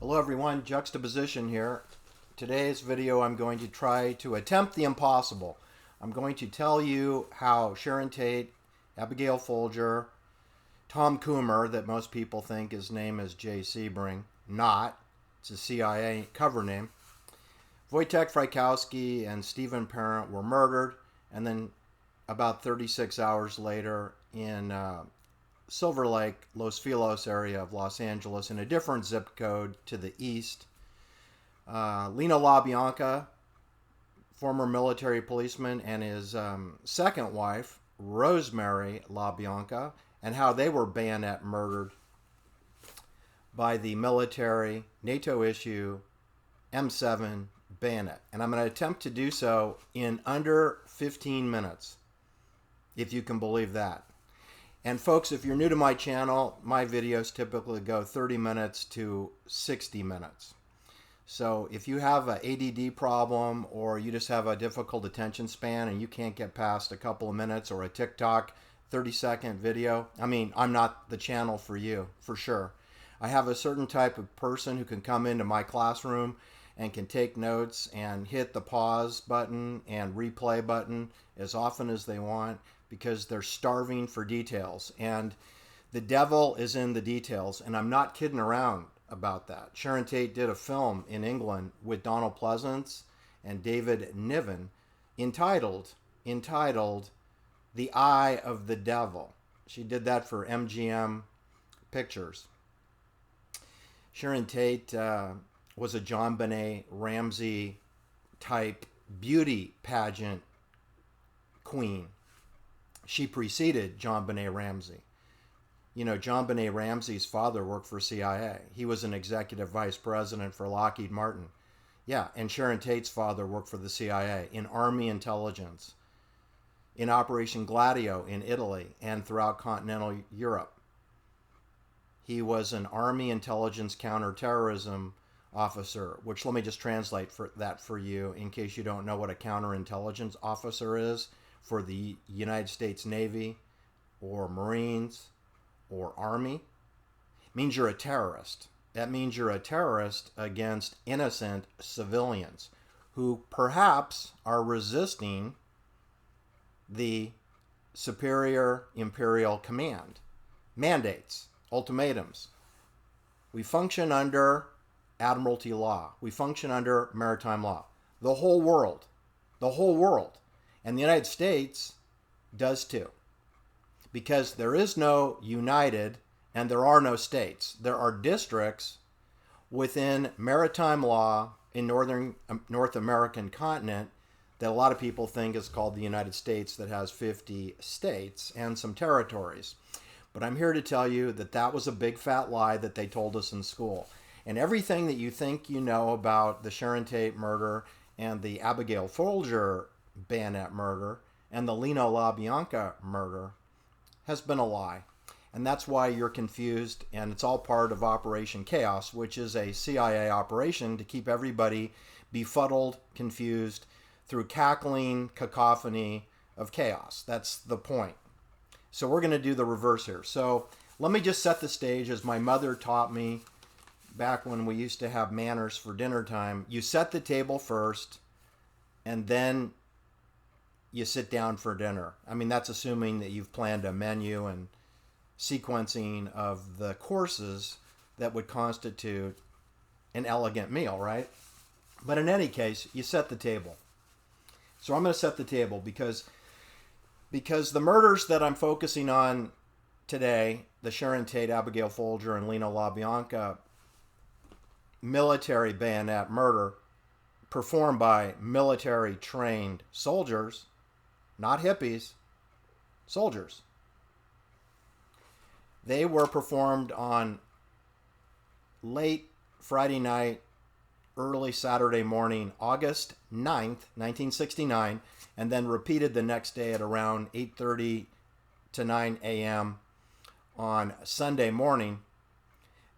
Hello everyone, Juxtaposition here. Today's video I'm going to try to attempt the impossible. I'm going to tell you how Sharon Tate, Abigail Folger, Tom Coomer, that most people think his name is Jay Sebring, not, it's a CIA cover name, Wojtek Frykowski and Stephen Parent were murdered, and then about 36 hours later in Silver Lake, Los Feliz area of Los Angeles, in a different zip code to the east. LaBianca, former military policeman, and his second wife, Rosemary LaBianca, and how they were bayonet murdered by the military NATO issue M7 bayonet. And I'm going to attempt to do so in under 15 minutes, if you can believe that. And folks, if you're new to my channel, my videos typically go 30 minutes to 60 minutes. So if you have an ADD problem, or you just have a difficult attention span and you can't get past a couple of minutes, or a TikTok 30-second video, I mean, I'm not the channel for you, for sure. I have a certain type of person who can come into my classroom and can take notes and hit the pause button and replay button as often as they want, because they're starving for details. And the devil is in the details, and I'm not kidding around about that. Sharon Tate did a film in England with Donald Pleasance and David Niven entitled The Eye of the Devil. She did that for MGM Pictures. Sharon Tate was a JonBenet Ramsey type beauty pageant queen. She preceded JonBenet Ramsey. You know, JonBenet Ramsey's father worked for CIA. He was an executive vice president for Lockheed Martin. Yeah, and Sharon Tate's father worked for the CIA in Army intelligence, in Operation Gladio in Italy, and throughout continental Europe. He was an Army intelligence counterterrorism officer, which, let me just translate that for you in case you don't know what a counterintelligence officer is for the United States Navy or Marines or Army. It means you're a terrorist. That means you're a terrorist against innocent civilians who perhaps are resisting the superior imperial command mandates, ultimatums. We function under Admiralty law. We function under maritime law. The whole world. And the United States does too. Because there is no united and there are no states. There are districts within maritime law in North American continent that a lot of people think is called the United States, that has 50 states and some territories. But I'm here to tell you that that was a big fat lie that they told us in school. And everything that you think you know about the Sharon Tate murder and the Abigail Folger bayonet murder and the Lino LaBianca murder has been a lie. And that's why you're confused, and it's all part of Operation Chaos, which is a CIA operation to keep everybody befuddled, confused, through cackling cacophony of chaos. That's the point. So we're going to do the reverse here. So let me just set the stage as my mother taught me back when we used to have manners for dinner time. You set the table first, and then you sit down for dinner. I mean, that's assuming that you've planned a menu and sequencing of the courses that would constitute an elegant meal, right? But in any case, you set the table. So I'm going to set the table because the murders that I'm focusing on today, the Sharon Tate, Abigail Folger, and Lino LaBianca military bayonet murder performed by military trained soldiers, not hippies, soldiers. They were performed on late Friday night, early Saturday morning, August 9th, 1969, and then repeated the next day at around 8:30 to 9 a.m. on Sunday morning,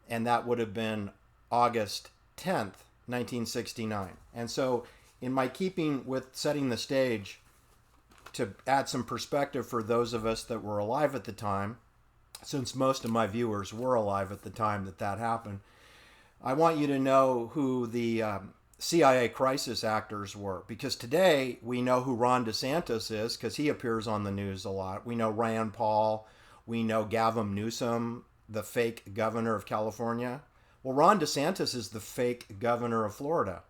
and that would have been August 10th, 1969. And so in my keeping with setting the stage, to add some perspective for those of us that were alive at the time, since most of my viewers were alive at the time that happened, I want you to know who the CIA crisis actors were, because today we know who Ron DeSantis is because he appears on the news a lot. We know Rand Paul. We know Gavin Newsom, the fake governor of California. Well, Ron DeSantis is the fake governor of Florida.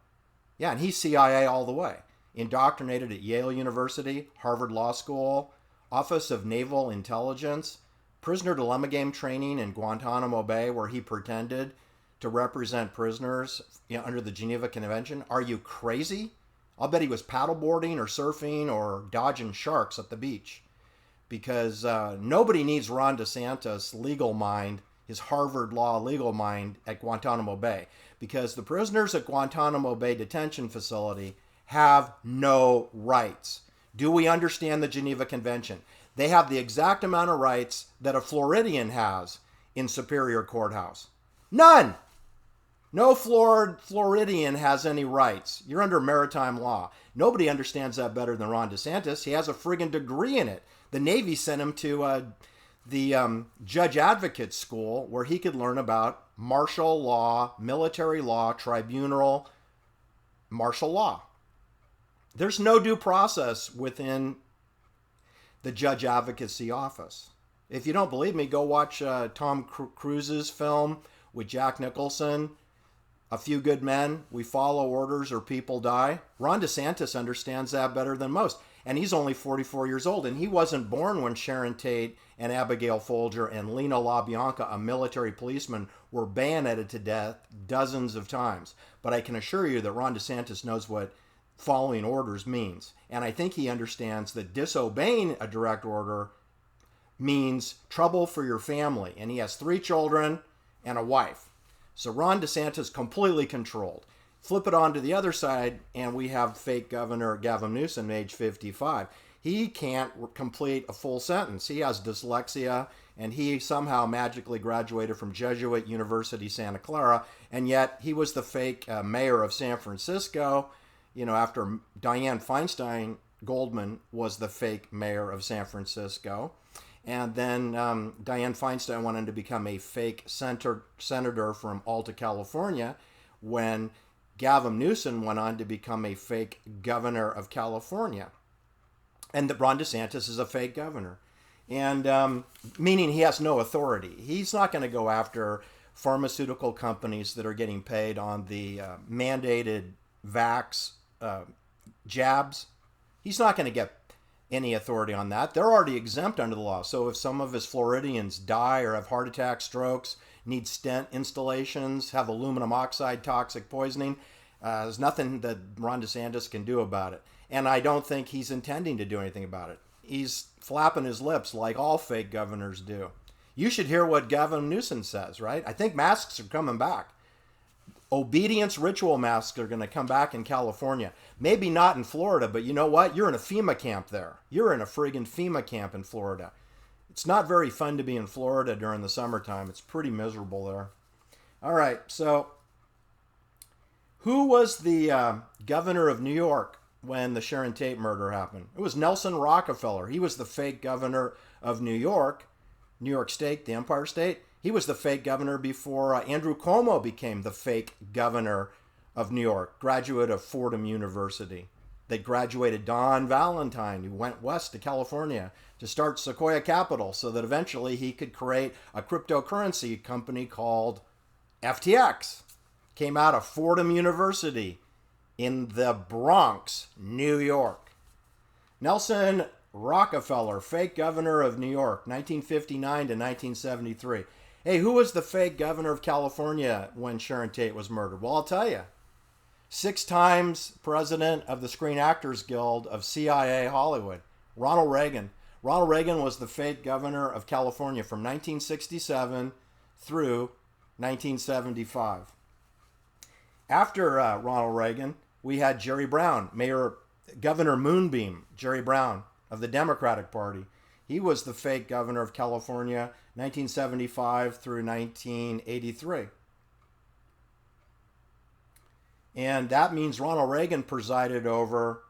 Yeah, and he's CIA all the way. Indoctrinated at Yale University, Harvard Law School, Office of Naval Intelligence, prisoner dilemma game training in Guantanamo Bay, where he pretended to represent prisoners under the Geneva Convention. Are you crazy? I'll bet he was paddleboarding or surfing or dodging sharks at the beach, because nobody needs Ron DeSantis' legal mind, his Harvard Law legal mind at Guantanamo Bay, because the prisoners at Guantanamo Bay Detention Facility have no rights. Do we understand the Geneva Convention? They have the exact amount of rights that a Floridian has in Superior Courthouse. None! No Floridian has any rights. You're under maritime law. Nobody understands that better than Ron DeSantis. He has a friggin' degree in it. The Navy sent him to the Judge Advocate School, where he could learn about martial law, military law, tribunal, martial law. There's no due process within the Judge Advocacy Office. If you don't believe me, go watch Tom Cruise's film with Jack Nicholson, A Few Good Men. We follow orders or people die. Ron DeSantis understands that better than most. And he's only 44 years old. And he wasn't born when Sharon Tate and Abigail Folger and Lena LaBianca, a military policeman, were bayoneted to death dozens of times. But I can assure you that Ron DeSantis knows what following orders means. And I think he understands that disobeying a direct order means trouble for your family. And he has 3 children and a wife. So Ron DeSantis completely controlled. Flip it on to the other side, and we have fake Governor Gavin Newsom, age 55. He can't complete a full sentence. He has dyslexia, and he somehow magically graduated from Jesuit University, Santa Clara, and yet he was the fake mayor of San Francisco, after Dianne Feinstein Goldman was the fake mayor of San Francisco. And then Dianne Feinstein went on to become a fake senator from Alta California, when Gavin Newsom went on to become a fake governor of California. And that Ron DeSantis is a fake governor. And meaning he has no authority. He's not going to go after pharmaceutical companies that are getting paid on the mandated vax jabs. He's not going to get any authority on that. They're already exempt under the law. So if some of his Floridians die or have heart attacks, strokes, need stent installations, have aluminum oxide toxic poisoning, there's nothing that Ron DeSantis can do about it. And I don't think he's intending to do anything about it. He's flapping his lips like all fake governors do. You should hear what Gavin Newsom says, right? I think masks are coming back. Obedience ritual masks are going to come back in California. Maybe not in Florida, but you know what? You're in a FEMA camp there. You're in a friggin' FEMA camp in Florida. It's not very fun to be in Florida during the summertime. It's pretty miserable there. All right, so who was the governor of New York when the Sharon Tate murder happened? It was Nelson Rockefeller. He was the fake governor of New York State, the Empire State. He was the fake governor before Andrew Cuomo became the fake governor of New York, graduate of Fordham University. They graduated Don Valentine, who went west to California to start Sequoia Capital so that eventually he could create a cryptocurrency company called FTX. Came out of Fordham University in the Bronx, New York. Nelson Rockefeller, fake governor of New York, 1959 to 1973. Hey, who was the fake governor of California when Sharon Tate was murdered? Well, I'll tell you. 6 times president of the Screen Actors Guild of CIA Hollywood, Ronald Reagan. Ronald Reagan was the fake governor of California from 1967 through 1975. After Ronald Reagan, we had Jerry Brown, Governor Moonbeam, Jerry Brown of the Democratic Party. He was the fake governor of California, 1975 through 1983. And that means Ronald Reagan presided over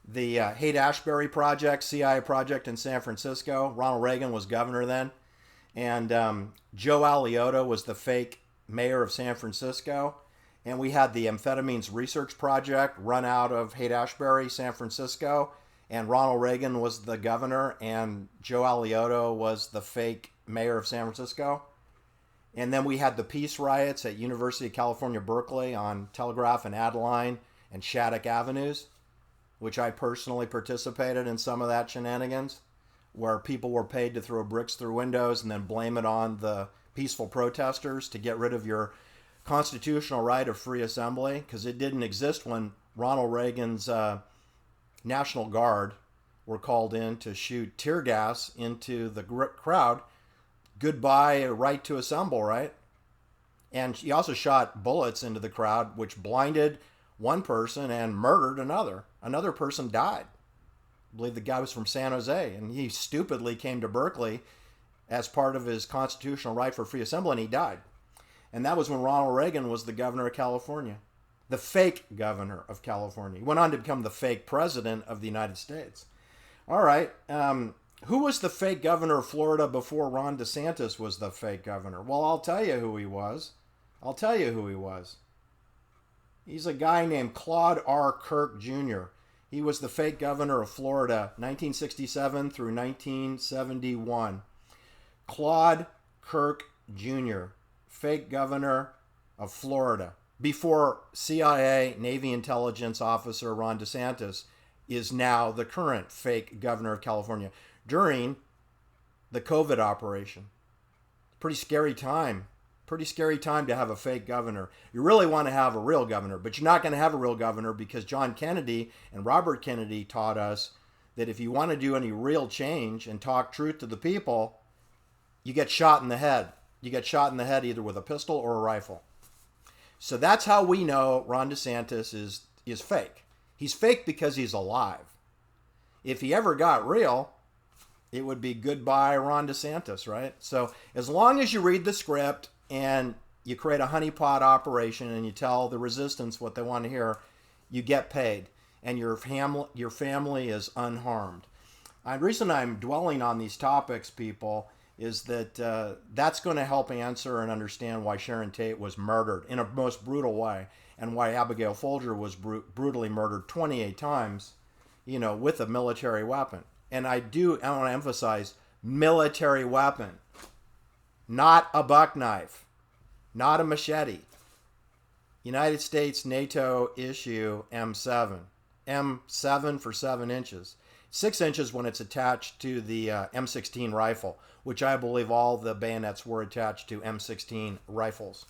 the Haight-Ashbury project, CIA project in San Francisco. Ronald Reagan was governor then. And Joe Alioto was the fake mayor of San Francisco. And we had the Amphetamines Research Project run out of Haight-Ashbury, San Francisco. And Ronald Reagan was the governor, and Joe Alioto was the fake mayor of San Francisco. And then we had the peace riots at University of California, Berkeley on Telegraph and Adeline and Shattuck Avenues, which I personally participated in some of that shenanigans, where people were paid to throw bricks through windows and then blame it on the peaceful protesters to get rid of your constitutional right of free assembly, because it didn't exist when Ronald Reagan's National Guard were called in to shoot tear gas into the crowd. Goodbye right to assemble, right? And he also shot bullets into the crowd, which blinded one person and murdered another. Another person died. I believe the guy was from San Jose, and he stupidly came to Berkeley as part of his constitutional right for free assembly, and he died. And that was when Ronald Reagan was the governor of California, the fake governor of California. He went on to become the fake president of the United States. All right. Who was the fake governor of Florida before Ron DeSantis was the fake governor? Well, I'll tell you who he was. He's a guy named Claude R. Kirk Jr. He was the fake governor of Florida, 1967 through 1971. Claude Kirk Jr., fake governor of Florida, before CIA Navy intelligence officer Ron DeSantis is now the current fake governor of California during the COVID operation. Pretty scary time. Pretty scary time to have a fake governor. You really want to have a real governor, but you're not going to have a real governor because John Kennedy and Robert Kennedy taught us that if you want to do any real change and talk truth to the people, you get shot in the head. You get shot in the head either with a pistol or a rifle. So that's how we know Ron DeSantis is fake. He's fake because he's alive. If he ever got real, it would be goodbye Ron DeSantis, right? So as long as you read the script and you create a honeypot operation and you tell the resistance what they want to hear, you get paid and your family is unharmed. The reason I'm dwelling on these topics, people, is that that's going to help answer and understand why Sharon Tate was murdered in a most brutal way and why Abigail Folger was brutally murdered 28 times, with a military weapon. And I want to emphasize military weapon, not a buck knife, not a machete. United States NATO issue M7. M7 for 7 inches. 6 inches when it's attached to the M16 rifle, which I believe all the bayonets were attached to M16 rifles.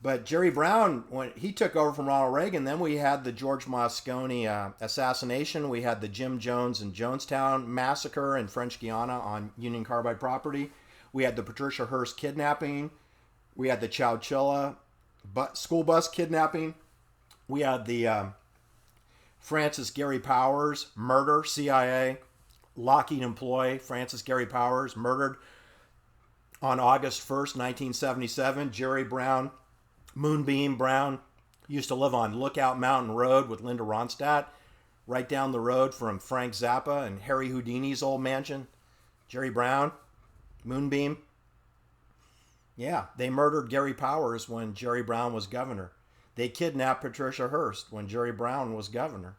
But Jerry Brown, when he took over from Ronald Reagan, then we had the George Moscone assassination. We had the Jim Jones and Jonestown massacre in French Guiana on Union Carbide property. We had the Patricia Hearst kidnapping. We had the Chowchilla school bus kidnapping. We had the Francis Gary Powers murder, CIA Lockheed employee Francis Gary Powers murdered on August 1st, 1977. Jerry Brown, Moonbeam Brown, used to live on Lookout Mountain Road with Linda Ronstadt, right down the road from Frank Zappa and Harry Houdini's old mansion. Jerry Brown, Moonbeam. Yeah, they murdered Gary Powers when Jerry Brown was governor. They kidnapped Patricia Hearst when Jerry Brown was governor.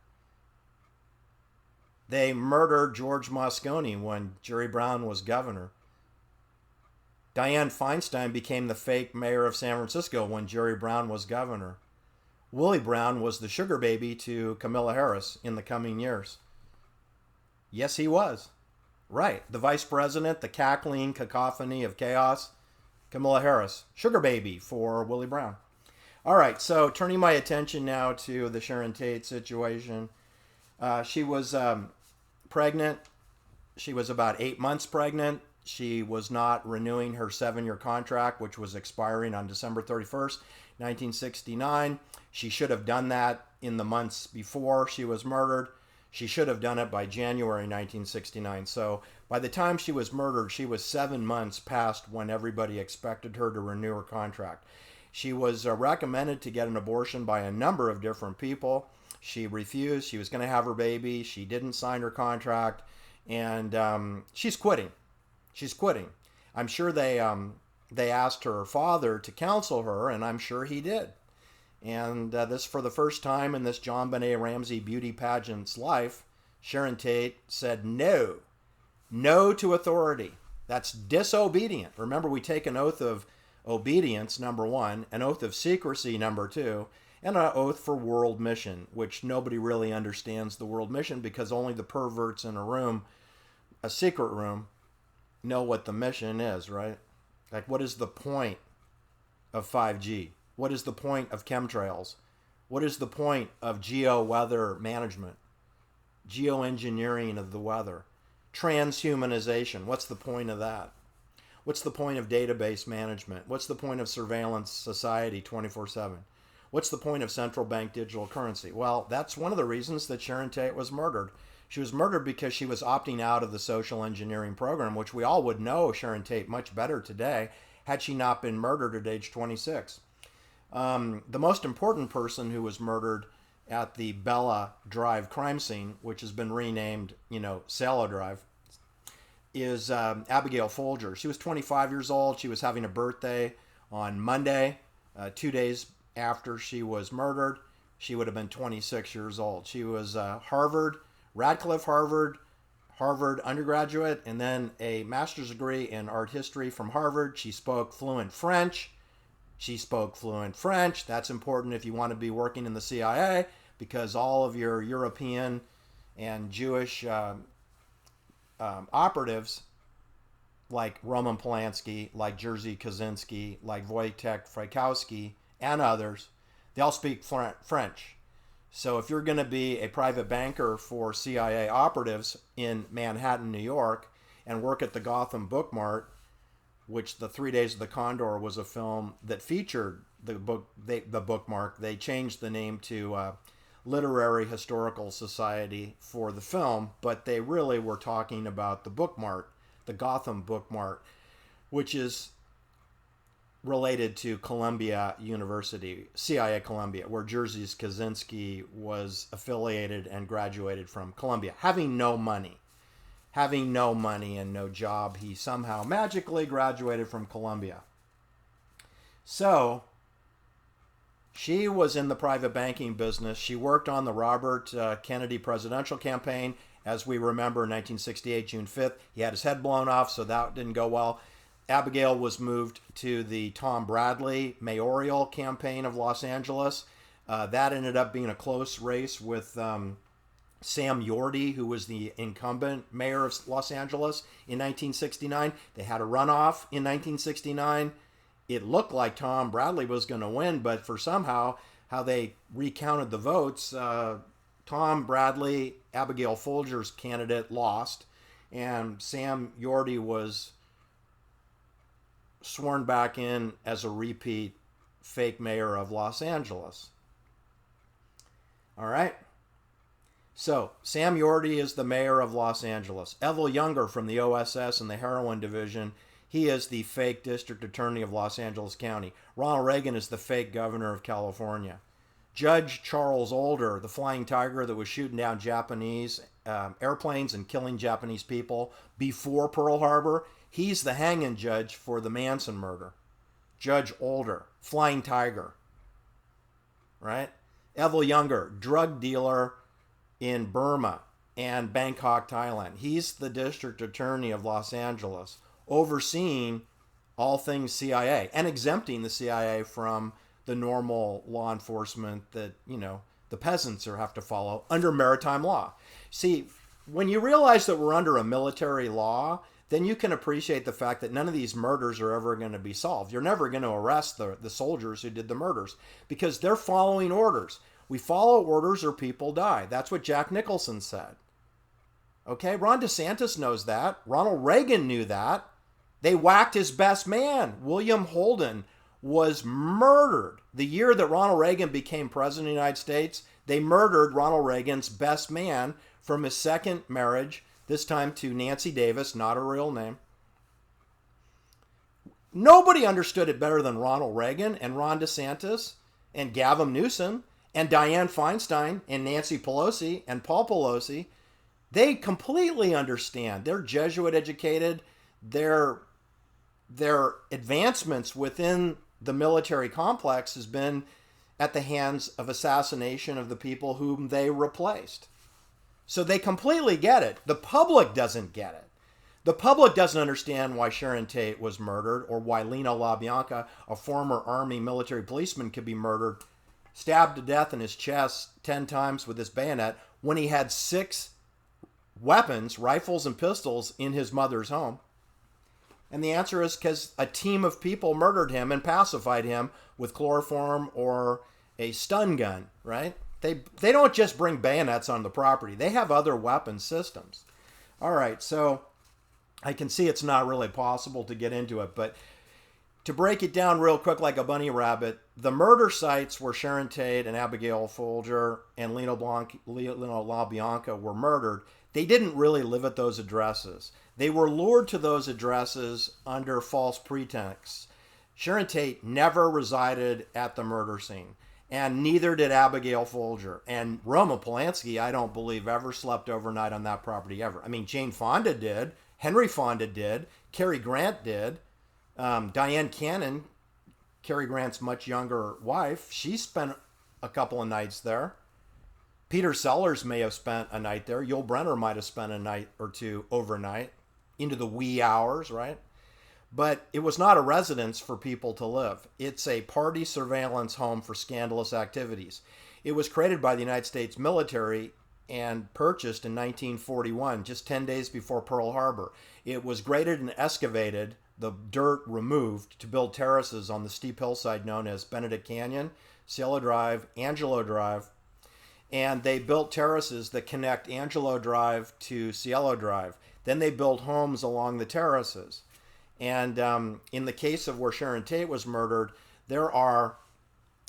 They murdered George Moscone when Jerry Brown was governor. Dianne Feinstein became the fake mayor of San Francisco when Jerry Brown was governor. Willie Brown was the sugar baby to Kamala Harris in the coming years. Yes, he was. Right. The vice president, the cackling cacophony of chaos, Kamala Harris. Sugar baby for Willie Brown. All right, so turning my attention now to the Sharon Tate situation. She was pregnant. She was about 8 months pregnant. She was not renewing her 7-year contract, which was expiring on December 31st, 1969. She should have done that in the months before she was murdered. She should have done it by January 1969. So by the time she was murdered, she was 7 months past when everybody expected her to renew her contract. She was recommended to get an abortion by a number of different people. She refused. She was going to have her baby. She didn't sign her contract. And she's quitting. She's quitting. I'm sure they they asked her father to counsel her, and I'm sure he did. And this, for the first time in this John Benet Ramsey beauty pageant's life, Sharon Tate said no. No to authority. That's disobedient. Remember, we take an oath of obedience, number one, an oath of secrecy, number two, and an oath for world mission, which nobody really understands the world mission because only the perverts in a room, a secret room, know what the mission is, right? Like, what is the point of 5G? What is the point of chemtrails? What is the point of geo-weather management? Geoengineering of the weather? Transhumanization. What's the point of that? What's the point of database management? What's the point of surveillance society 24/7? What's the point of central bank digital currency? Well, that's one of the reasons that Sharon Tate was murdered. She was murdered because she was opting out of the social engineering program, which we all would know Sharon Tate much better today had she not been murdered at age 26. The most important person who was murdered at the Bella Drive crime scene, which has been renamed, Sailor Drive, is Abigail Folger. She was 25 years old. She was having a birthday on Monday, 2 days after she was murdered. She would have been 26 years old. She was Radcliffe Harvard undergraduate, and then a master's degree in art history from Harvard. She spoke fluent French. That's important if you want to be working in the CIA, because all of your European and Jewish operatives, like Roman Polanski, like Jerzy Kaczynski, like Wojtek Frykowski, and others, they all speak French. So if you're going to be a private banker for CIA operatives in Manhattan, New York, and work at the Gotham Book Mart, which The 3 Days of the Condor was a film that featured the bookmark. They changed the name to Literary Historical Society for the film, but they really were talking about the bookmark, the Gotham Book Mart, which is related to Columbia University, CIA Columbia, where Jerzy Kaczynski was affiliated and graduated from Columbia, having no money and no job. He somehow magically graduated from Columbia. So she was in the private banking business. She worked on the Robert Kennedy presidential campaign. As we remember, in 1968, June 5th, he had his head blown off, so that didn't go well. Abigail was moved to the Tom Bradley mayoral campaign of Los Angeles. That ended up being a close race with Sam Yorty, who was the incumbent mayor of Los Angeles in 1969. They had a runoff in 1969. It looked like Tom Bradley was going to win, but for somehow, how they recounted the votes, Tom Bradley, Abigail Folger's candidate, lost, and Sam Yorty was sworn back in as a repeat fake mayor of Los Angeles. All right. So, Sam Yorty is the mayor of Los Angeles. Ethel Younger from the OSS and the Heroin Division, he is the fake district attorney of Los Angeles County. Ronald Reagan is the fake governor of California. Judge Charles Older, the flying tiger that was shooting down Japanese airplanes and killing Japanese people before Pearl Harbor, he's the hanging judge for the Manson murder. Judge Older, flying tiger, right? Ethel Younger, drug dealer in Burma and Bangkok, Thailand. He's the district attorney of Los Angeles, overseeing all things CIA and exempting the CIA from the normal law enforcement that, the peasants have to follow under maritime law. See, when you realize that we're under a military law, then you can appreciate the fact that none of these murders are ever going to be solved. You're never going to arrest the soldiers who did the murders because they're following orders. We follow orders or people die. That's what Jack Nicholson said. Okay, Ron DeSantis knows that. Ronald Reagan knew that. They whacked his best man. William Holden was murdered. The year that Ronald Reagan became president of the United States, they murdered Ronald Reagan's best man from his second marriage, this time to Nancy Davis, not a real name. Nobody understood it better than Ronald Reagan and Ron DeSantis and Gavin Newsom and Dianne Feinstein and Nancy Pelosi and Paul Pelosi. They completely understand. They're Jesuit educated. They're their advancements within the military complex has been at the hands of assassination of the people whom they replaced. So they completely get it. The public doesn't get it. The public doesn't understand why Sharon Tate was murdered, or why Lino LaBianca, a former Army military policeman, could be murdered, stabbed to death in his chest 10 times with his bayonet when he had 6 weapons, rifles and pistols, in his mother's home. And the answer is because a team of people murdered him and pacified him with chloroform or a stun gun, right? They don't just bring bayonets on the property. They have other weapon systems. All right, so I can see it's not really possible to get into it, but to break it down real quick like a bunny rabbit, the murder sites where Sharon Tate and Abigail Folger and Lino LaBianca were murdered, they didn't really live at those addresses. They were lured to those addresses under false pretexts. Sharon Tate never resided at the murder scene, and neither did Abigail Folger. And Roman Polanski, I don't believe, ever slept overnight on that property ever. I mean, Jane Fonda did, Henry Fonda did, Cary Grant did, Diane Cannon, Cary Grant's much younger wife, she spent a couple of nights there. Peter Sellers may have spent a night there. Yul Brynner might have spent a night or two overnight into the wee hours, right? But it was not a residence for people to live. It's a party surveillance home for scandalous activities. It was created by the United States military and purchased in 1941, just 10 days before Pearl Harbor. It was graded and excavated, the dirt removed, to build terraces on the steep hillside known as Benedict Canyon, Cielo Drive, Angelo Drive, and they built terraces that connect Angelo Drive to Cielo Drive. Then they built homes along the terraces. And in the case of where Sharon Tate was murdered, there are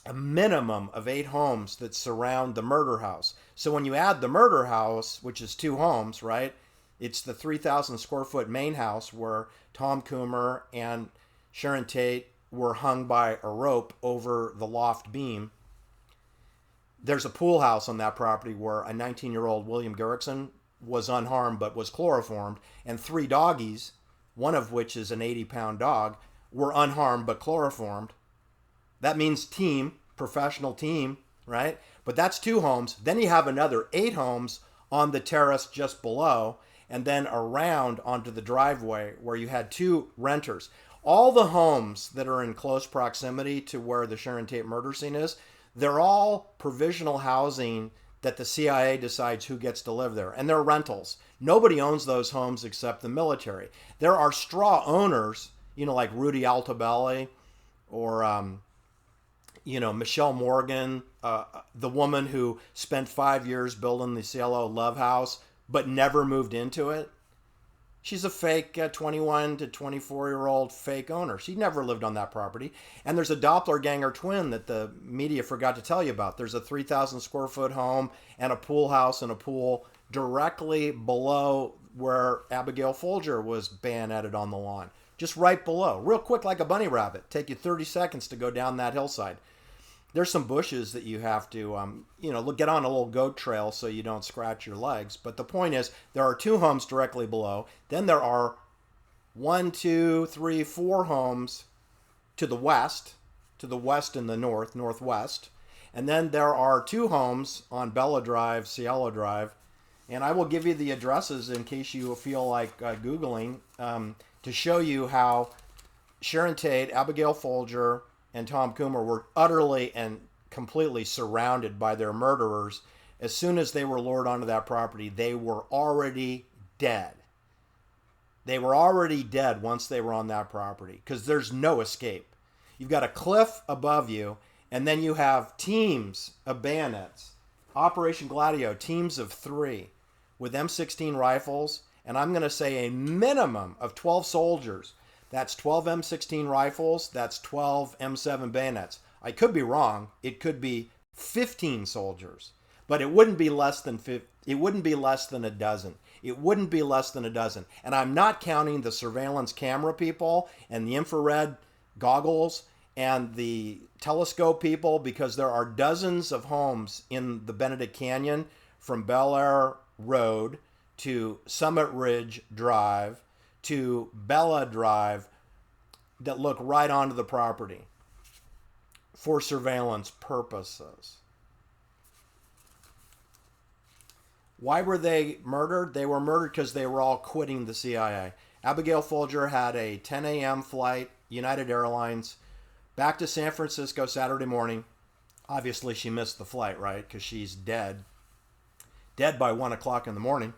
a minimum of 8 homes that surround the murder house. So when you add the murder house, which is 2 homes, right? It's the 3,000 square foot main house where Tom Coomer and Sharon Tate were hung by a rope over the loft beam. There's a pool house on that property where a 19-year-old William Garrison was unharmed but was chloroformed, and 3 doggies, one of which is an 80-pound dog, were unharmed but chloroformed. That means team, professional team, right? But that's 2 homes. Then you have another 8 homes on the terrace just below, and then around onto the driveway where you had 2 renters. All the homes that are in close proximity to where the Sharon Tate murder scene is, they're all provisional housing that the CIA decides who gets to live there. And they're rentals. Nobody owns those homes except the military. There are straw owners, like Rudy Altobelli or, Michelle Morgan, the woman who spent 5 years building the Cielo Love House but never moved into it. She's a fake 21 to 24-year-old fake owner. She never lived on that property. And there's a doppelganger twin that the media forgot to tell you about. There's a 3,000 square foot home and a pool house and a pool directly below where Abigail Folger was bayoneted on the lawn. Just right below. Real quick, like a bunny rabbit. Take you 30 seconds to go down that hillside. There's some bushes that you have to, get on a little goat trail so you don't scratch your legs. But the point is, there are 2 homes directly below. Then there are 1, 2, 3, 4 homes to the west and the northwest. And then there are 2 homes on Bella Drive, Cielo Drive. And I will give you the addresses in case you feel like Googling to show you how Sharon Tate, Abigail Folger, and Tom Coomer were utterly and completely surrounded by their murderers. As soon as they were lured onto that property, they were already dead. They were already dead once they were on that property because there's no escape. You've got a cliff above you, and then you have teams of bayonets. Operation Gladio, teams of 3 with M16 rifles, and I'm going to say a minimum of 12 soldiers. That's 12 M16 rifles. That's 12 M7 bayonets. I could be wrong. It could be 15 soldiers, but it wouldn't be less than it wouldn't be less than a dozen. It wouldn't be less than a dozen. And I'm not counting the surveillance camera people and the infrared goggles and the telescope people, because there are dozens of homes in the Benedict Canyon from Bel Air Road to Summit Ridge Drive to Bella Drive, that look right onto the property for surveillance purposes. Why were they murdered? They were murdered because they were all quitting the CIA. Abigail Folger had a 10 a.m. flight, United Airlines, back to San Francisco Saturday morning. Obviously, she missed the flight, right? Because she's dead. Dead by 1 o'clock in the morning.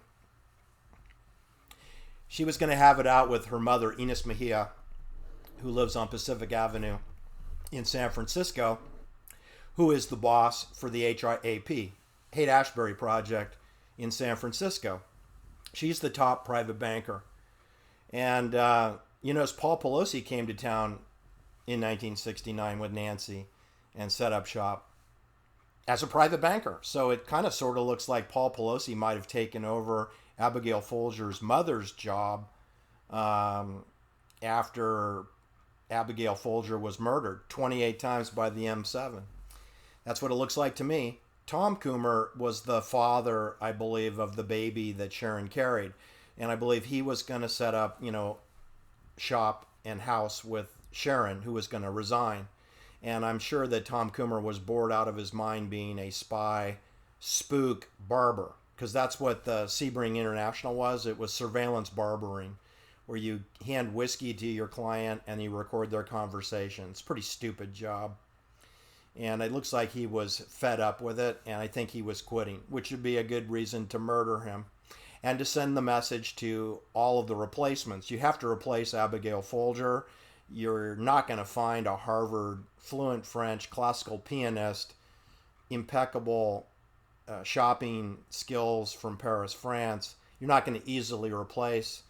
She was going to have it out with her mother, Ines Mejia, who lives on Pacific Avenue in San Francisco, who is the boss for the HAP, Haight-Ashbury Project in San Francisco. She's the top private banker. And, as Paul Pelosi came to town in 1969 with Nancy and set up shop as a private banker. So it kind of sort of looks like Paul Pelosi might have taken over Abigail Folger's mother's job after Abigail Folger was murdered 28 times by the M7. That's what it looks like to me. Tom Coomer was the father, I believe, of the baby that Sharon carried. And I believe he was going to set up, shop and house with Sharon, who was going to resign. And I'm sure that Tom Coomer was bored out of his mind being a spy, spook, barber. Because that's what the Sebring International was. It was surveillance barbering, where you hand whiskey to your client and you record their conversation. It's a pretty stupid job. And it looks like he was fed up with it, and I think he was quitting, which would be a good reason to murder him. And to send the message to all of the replacements. You have to replace Abigail Folger. You're not going to find a Harvard fluent French classical pianist, impeccable shopping skills from Paris, France. You're not going to easily replace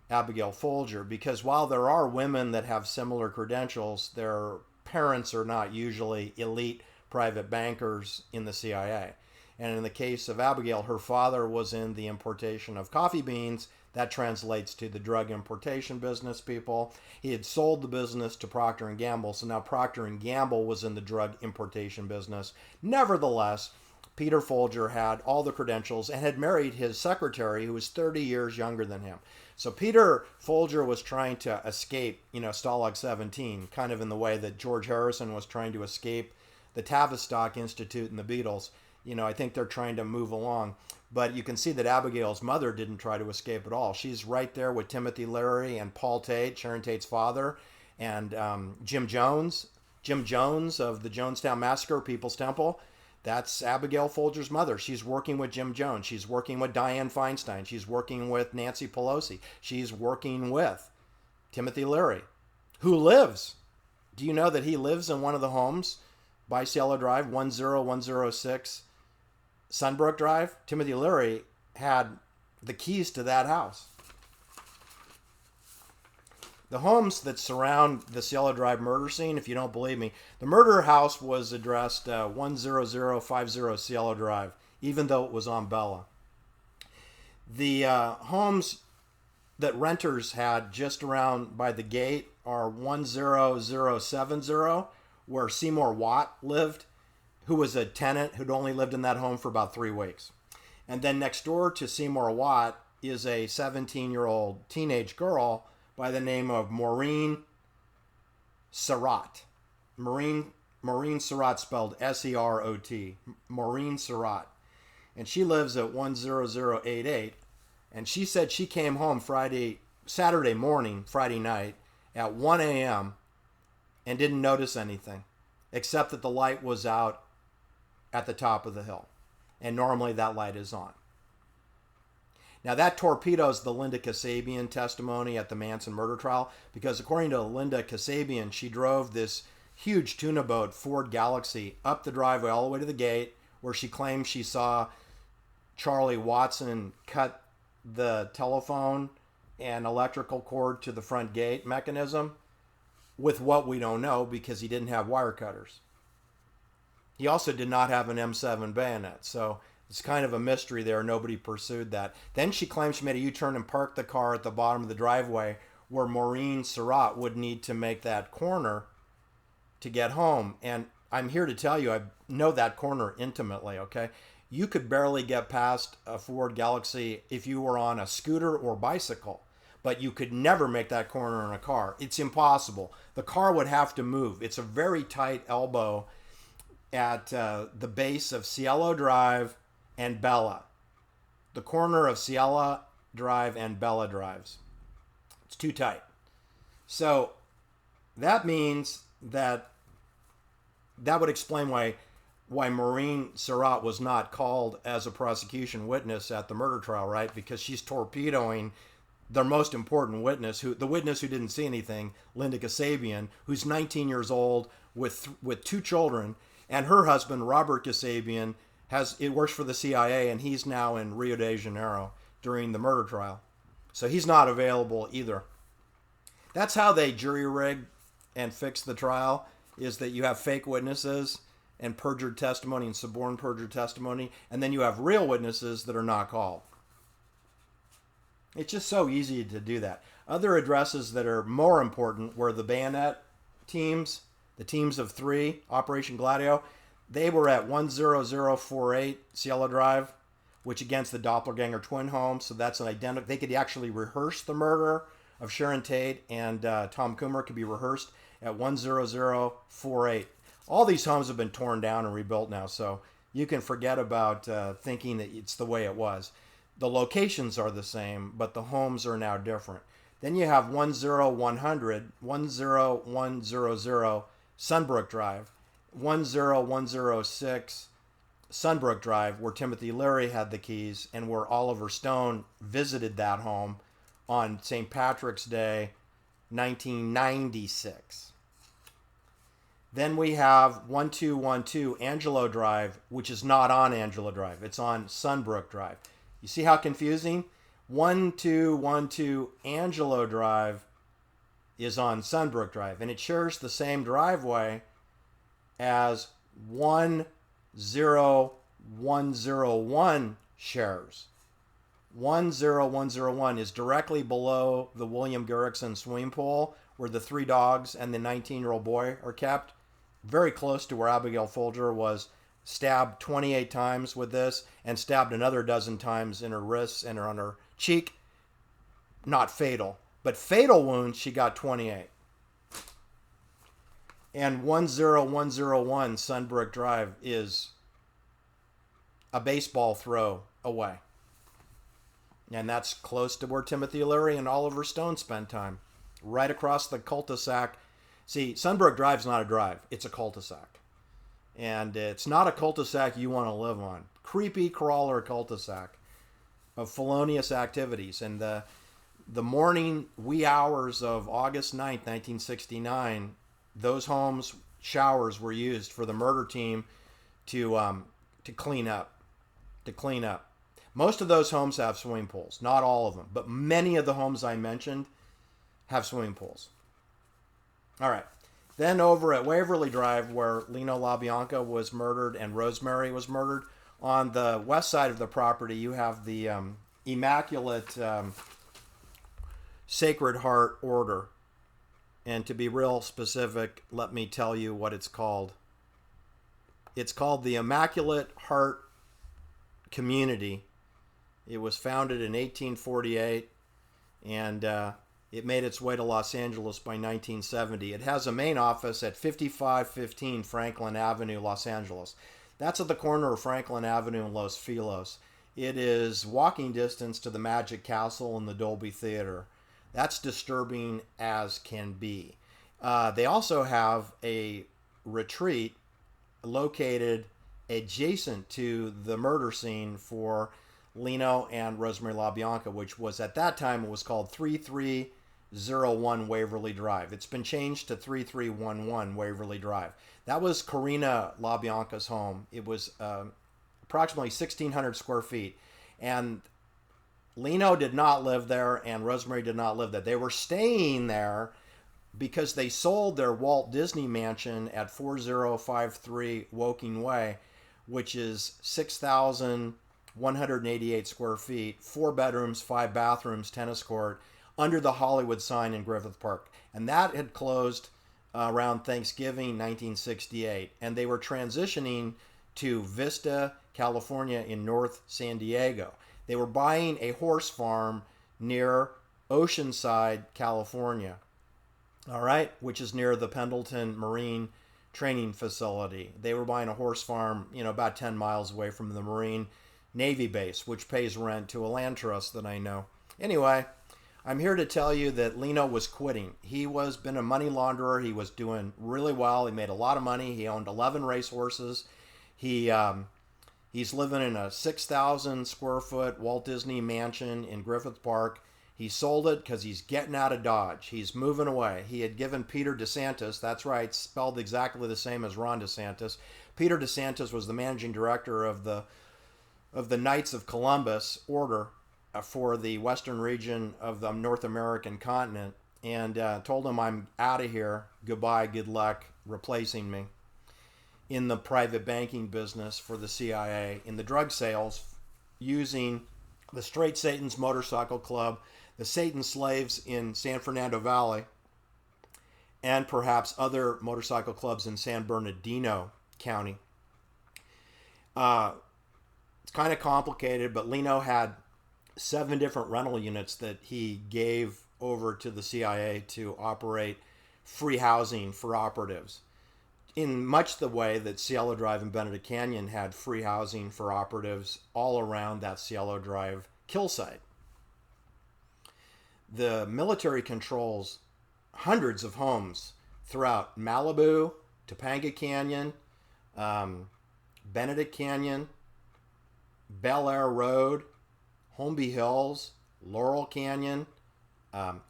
Abigail Folger, because while there are women that have similar credentials, their parents are not usually elite private bankers in the CIA. And in the case of Abigail, her father was in the importation of coffee beans. That translates to the drug importation business, people. He had sold the business to Procter & Gamble, so now Procter & Gamble was in the drug importation business. Nevertheless, Peter Folger had all the credentials and had married his secretary, who was 30 years younger than him. So Peter Folger was trying to escape, Stalag 17, kind of in the way that George Harrison was trying to escape the Tavistock Institute and the Beatles. I think they're trying to move along. But you can see that Abigail's mother didn't try to escape at all. She's right there with Timothy Leary and Paul Tate, Sharon Tate's father, and Jim Jones. Jim Jones of the Jonestown Massacre, People's Temple. That's Abigail Folger's mother. She's working with Jim Jones. She's working with Dianne Feinstein. She's working with Nancy Pelosi. She's working with Timothy Leary, who lives. Do you know that he lives in one of the homes by Cielo Drive, 10106 Sunbrook Drive? Timothy Leary had the keys to that house. The homes that surround the Cielo Drive murder scene, if you don't believe me, the murder house was addressed 10050 Cielo Drive, even though it was on Bella. The homes that renters had just around by the gate are 10070, where Seymour Watt lived, who was a tenant who'd only lived in that home for about 3 weeks. And then next door to Seymour Watt is a 17-year-old teenage girl by the name of Maureen Surratt. Maureen Surratt, spelled S-E-R-O-T. Maureen Surratt. And she lives at 10088. And she said she came home Saturday morning, Friday night, at 1 a.m. and didn't notice anything, except that the light was out at the top of the hill. And normally that light is on. Now that torpedoes the Linda Kasabian testimony at the Manson murder trial, because according to Linda Kasabian, she drove this huge tuna boat, Ford Galaxy, up the driveway all the way to the gate, where she claims she saw Charlie Watson cut the telephone and electrical cord to the front gate mechanism with what we don't know, because he didn't have wire cutters. He also did not have an M7 bayonet, so it's kind of a mystery there. Nobody pursued that. Then she claims she made a U-turn and parked the car at the bottom of the driveway where Maureen Surratt would need to make that corner to get home. And I'm here to tell you, I know that corner intimately, okay? You could barely get past a Ford Galaxy if you were on a scooter or bicycle. but you could never make that corner in a car. It's impossible. The car would have to move. It's a very tight elbow at the base of Cielo Drive and Bella. The corner of Cielo Drive and Bella Drives. It's too tight. So that means that would explain why Maureen Surratt was not called as a prosecution witness at the murder trial, right? Because she's torpedoing their most important witness, the witness who didn't see anything, Linda Kasabian, who's 19 years old with 2 children, and her husband, Robert Kasabian, works for the CIA, and he's now in Rio de Janeiro during the murder trial. So he's not available either. That's how they jury rig and fix the trial, is that you have fake witnesses and perjured testimony and suborned perjured testimony, and then you have real witnesses that are not called. It's just so easy to do that. Other addresses that are more important were the bayonet teams, the teams of 3, Operation Gladio. They were at 10048 Cielo Drive, which against the doppelganger twin home, so that's an identical. They could actually rehearse the murder of Sharon Tate and Tom Coomer could be rehearsed at 10048. All these homes have been torn down and rebuilt now, so you can forget about thinking that it's the way it was. The locations are the same, but the homes are now different. Then you have 10100 Sunbrook Drive, 10106 Sunbrook Drive, where Timothy Leary had the keys and where Oliver Stone visited that home on St. Patrick's Day, 1996. Then we have 1212 Angelo Drive, which is not on Angelo Drive. It's on Sunbrook Drive. You see how confusing? 1212 Angelo Drive is on Sunbrook Drive, and it shares the same driveway as 10101 shares. 10101 is directly below the William Garrison swimming pool where the 3 dogs and the 19-year-old boy are kept. Very close to where Abigail Folger was stabbed 28 times with this and stabbed another dozen times in her wrists and on her cheek. Not fatal, but fatal wounds, she got 28. And 10101 Sunbrook Drive is a baseball throw away. And that's close to where Timothy Leary and Oliver Stone spent time. Right across the cul-de-sac. See, Sunbrook Drive's not a drive. It's a cul-de-sac. And it's not a cul-de-sac you want to live on. Creepy crawler cul-de-sac of felonious activities. And the morning wee hours of August 9th, 1969, those homes' showers were used for the murder team to clean up. Most of those homes have swimming pools. Not all of them, but many of the homes I mentioned have swimming pools. All right. Then over at Waverly Drive, where Lino LaBianca was murdered and Rosemary was murdered, on the west side of the property, you have the Immaculate Sacred Heart Order. And to be real specific, let me tell you what it's called. It's called the Immaculate Heart Community. It was founded in 1848, and it made its way to Los Angeles by 1970. It has a main office at 5515 Franklin Avenue, Los Angeles. That's at the corner of Franklin Avenue and Los Feliz. It is walking distance to the Magic Castle and the Dolby Theater. That's disturbing as can be. They also have a retreat located adjacent to the murder scene for Lino and Rosemary LaBianca, which was at that time, it was called 3301 Waverly Drive. It's been changed to 3311 Waverly Drive. That was Karina LaBianca's home. It was approximately 1,600 square feet. And Lino did not live there, and Rosemary did not live there. They were staying there because they sold their Walt Disney Mansion at 4053 Woking Way, which is 6,188 square feet, 4 bedrooms, 5 bathrooms, tennis court, under the Hollywood sign in Griffith Park. And that had closed around Thanksgiving 1968. And they were transitioning to Vista, California in North San Diego. They were buying a horse farm near Oceanside, California. All right, which is near the Pendleton Marine Training Facility. They were buying a horse farm, about 10 miles away from the Marine Navy base, which pays rent to a land trust that I know. Anyway, I'm here to tell you that Lino was quitting. He was been a money launderer. He was doing really well. He made a lot of money. He owned 11 racehorses. He's living in a 6,000 square foot Walt Disney mansion in Griffith Park. He sold it because he's getting out of Dodge. He's moving away. He had given Peter DeSantis, that's right, spelled exactly the same as Ron DeSantis. Peter DeSantis was the managing director of the Knights of Columbus Order for the western region of the North American continent, and told him, I'm out of here. Goodbye, good luck replacing me in the private banking business for the CIA, in the drug sales, using the Straight Satan's Motorcycle Club, the Satan Slaves in San Fernando Valley, and perhaps other motorcycle clubs in San Bernardino County. It's kind of complicated, but Lino had 7 different rental units that he gave over to the CIA to operate free housing for operatives, in much the way that Cielo Drive and Benedict Canyon had free housing for operatives all around that Cielo Drive kill site. The military controls hundreds of homes throughout Malibu, Topanga Canyon, Benedict Canyon, Bel Air Road, Holmby Hills, Laurel Canyon,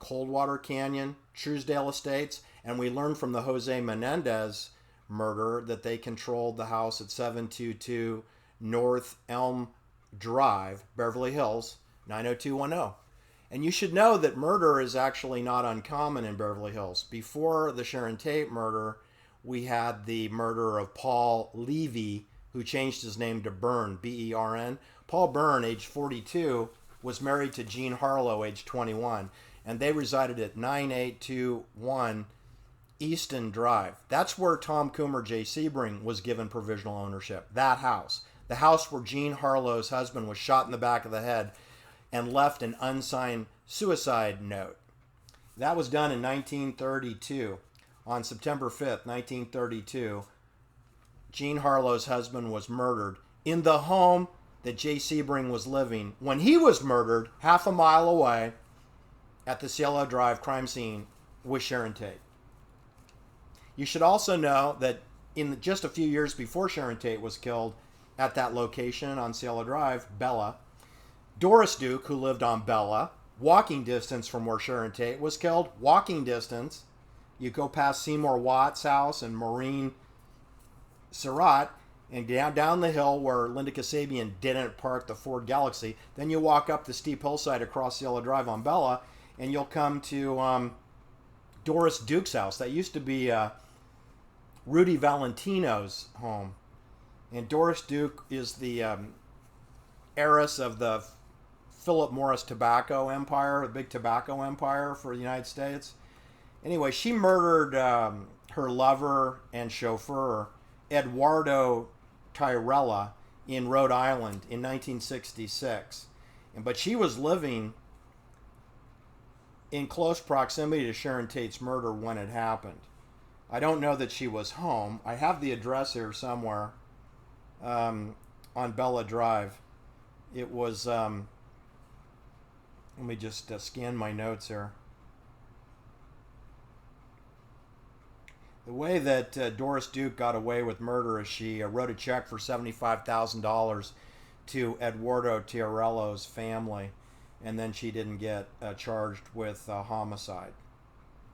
Coldwater Canyon, Truesdale Estates, and we learned from the Jose Menendez murder that they controlled the house at 722 North Elm Drive, Beverly Hills, 90210. And you should know that murder is actually not uncommon in Beverly Hills. Before the Sharon Tate murder, we had the murder of Paul Levy, who changed his name to Byrne, B-E-R-N. Paul Byrne, age 42, was married to Jean Harlow, age 21, and they resided at 9821 Easton Drive. That's where Tom Coomer J. Sebring was given provisional ownership, that house. The house where Jean Harlow's husband was shot in the back of the head and left an unsigned suicide note. That was done in 1932. On September 5th, 1932, Jean Harlow's husband was murdered in the home that Jay Sebring was living when he was murdered half a mile away at the Cielo Drive crime scene with Sharon Tate. You should also know that in just a few years before Sharon Tate was killed at that location on Cielo Drive, Bella, Doris Duke, who lived on Bella, walking distance from where Sharon Tate was killed, walking distance. You go past Seymour Watt's house and Maureen Surratt, and down the hill where Linda Kasabian didn't park the Ford Galaxy. Then you walk up the steep hillside across Cielo Drive on Bella, and you'll come to Doris Duke's house. That used to be Rudy Valentino's home. And Doris Duke is the heiress of the Philip Morris tobacco empire, the big tobacco empire for the United States. Anyway, she murdered her lover and chauffeur, Eduardo Tyrella, in Rhode Island in 1966. But she was living in close proximity to Sharon Tate's murder when it happened. I don't know that she was home. I have the address here somewhere on Bella Drive. It was, let me just scan my notes here. The way that Doris Duke got away with murder is she wrote a check for $75,000 to Eduardo Tiarello's family, and then she didn't get charged with homicide.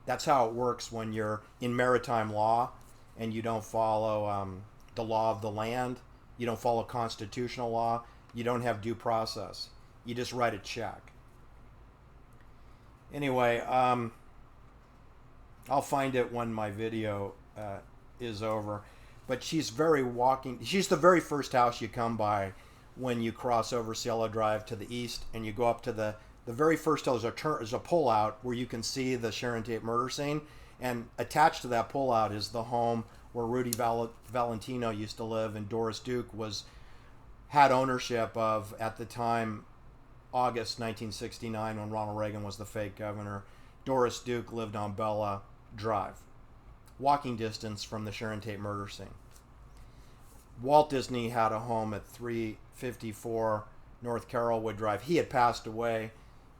That's how it works when you're in maritime law and you don't follow the law of the land, you don't follow constitutional law, you don't have due process. You just write a check. Anyway, I'll find it when my video is over. But she's the very first house you come by when you cross over Cielo Drive to the east, and you go up to the very first hill is a pullout where you can see the Sharon Tate murder scene, and attached to that pullout is the home where Rudy Valentino used to live, and Doris Duke had ownership of, at the time, August 1969, when Ronald Reagan was the fake governor. Doris Duke lived on Bella Drive, walking distance from the Sharon Tate murder scene. Walt Disney had a home at 354 North Carrollwood Drive. He had passed away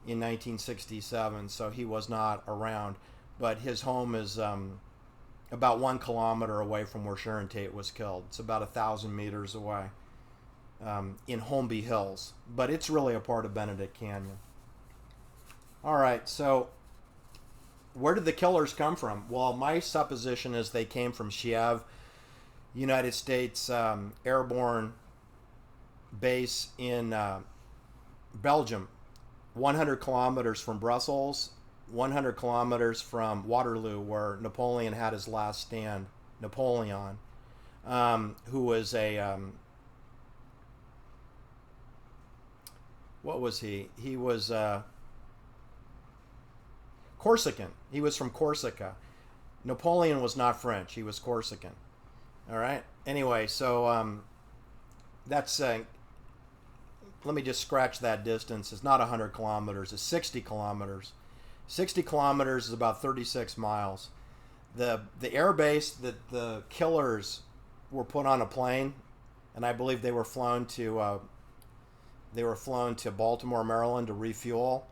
in 1967, so he was not around. But his home is about 1 kilometer away from where Sharon Tate was killed. It's about 1,000 meters away in Holmby Hills. But it's really a part of Benedict Canyon. All right, so where did the killers come from? Well, my supposition is they came from Chièvres, United States airborne base in Belgium, 100 kilometers from Brussels, 100 kilometers from Waterloo, where Napoleon had his last stand. Napoleon, who was a what was he? He was Corsican. He was from Corsica. Napoleon was not French. He was Corsican. All right. Anyway, so that's let me just scratch that distance. It's not 100 kilometers. It's 60 kilometers. 60 kilometers is about 36 miles. The air base that the killers were put on a plane, and I believe they were flown to Baltimore, Maryland to refuel.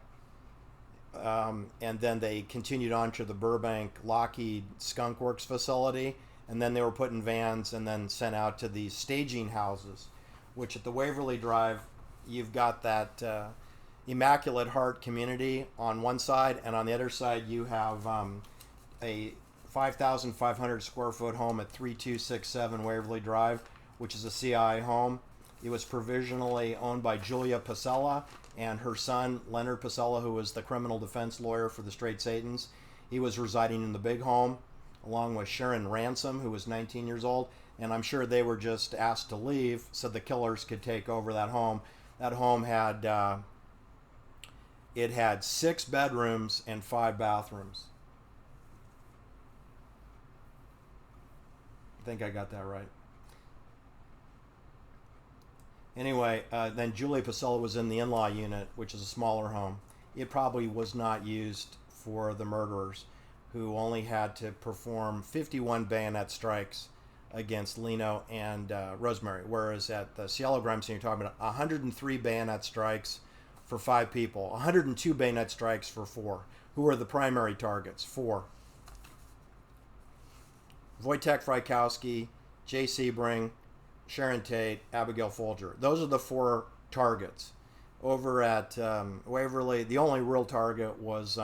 And then they continued on to the Burbank Lockheed Skunk Works facility, and then they were put in vans and then sent out to these staging houses, which at the Waverly Drive, you've got that Immaculate Heart community on one side, and on the other side you have a 5,500 square foot home at 3267 Waverly Drive, which is a CIA home. It was provisionally owned by Julia Pasella and her son, Leonard Pasella, who was the criminal defense lawyer for the Straight Satans. He was residing in the big home, along with Sharon Ransom, who was 19 years old. And I'm sure they were just asked to leave so the killers could take over that home. That home had, it had 6 bedrooms and 5 bathrooms. I think I got that right. Anyway, then Julia Pasella was in the in-law unit, which is a smaller home. It probably was not used for the murderers, who only had to perform 51 bayonet strikes against Leno and Rosemary, whereas at the Cielo crime scene, you're talking about 103 bayonet strikes for 5 people, 102 bayonet strikes for 4. Who were the primary targets? 4. Wojtek Frykowski, Jay Sebring, Sharon Tate, Abigail Folger. Those are the 4 targets. Over at Waverly, the only real target was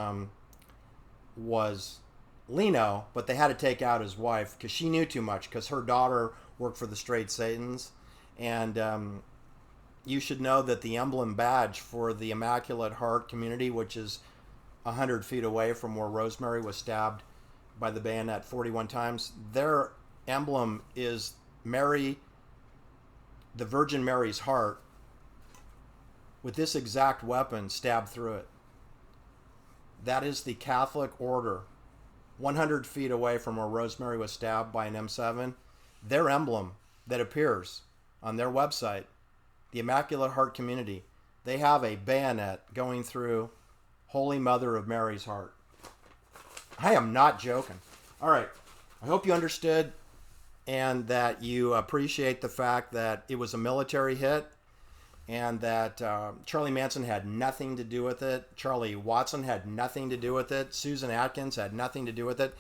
Leno, but they had to take out his wife because she knew too much, because her daughter worked for the Straight Satans. And you should know that the emblem badge for the Immaculate Heart community, which is 100 feet away from where Rosemary was stabbed by the bayonet 41 times, their emblem is Mary, the Virgin Mary's heart, with this exact weapon stabbed through it. That is the Catholic order, 100 feet away from where Rosemary was stabbed by an M7. Their emblem that appears on their website, the Immaculate Heart community, they have a bayonet going through Holy Mother of Mary's heart. I am not joking. All right. I hope you understood and that you appreciate the fact that it was a military hit and that Charlie Manson had nothing to do with it. Charlie Watson had nothing to do with it. Susan Atkins had nothing to do with it.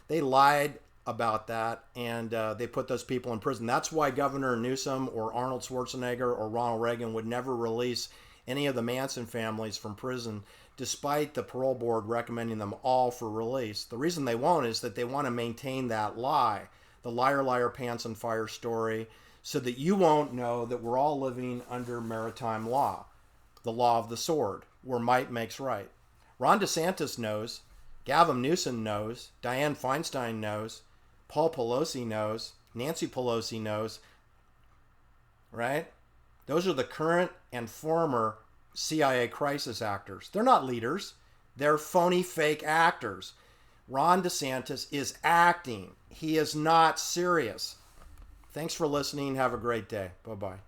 They lied about that, and they put those people in prison. That's why Governor Newsom or Arnold Schwarzenegger or Ronald Reagan would never release any of the Manson families from prison, despite the parole board recommending them all for release. The reason they won't is that they want to maintain that lie, the liar, liar, pants on fire story, so that you won't know that we're all living under maritime law, the law of the sword, where might makes right. Ron DeSantis knows, Gavin Newsom knows, Dianne Feinstein knows, Paul Pelosi knows, Nancy Pelosi knows, right? Those are the current and former CIA crisis actors. They're not leaders. They're phony, fake actors. Ron DeSantis is acting. He is not serious. Thanks for listening. Have a great day. Bye-bye.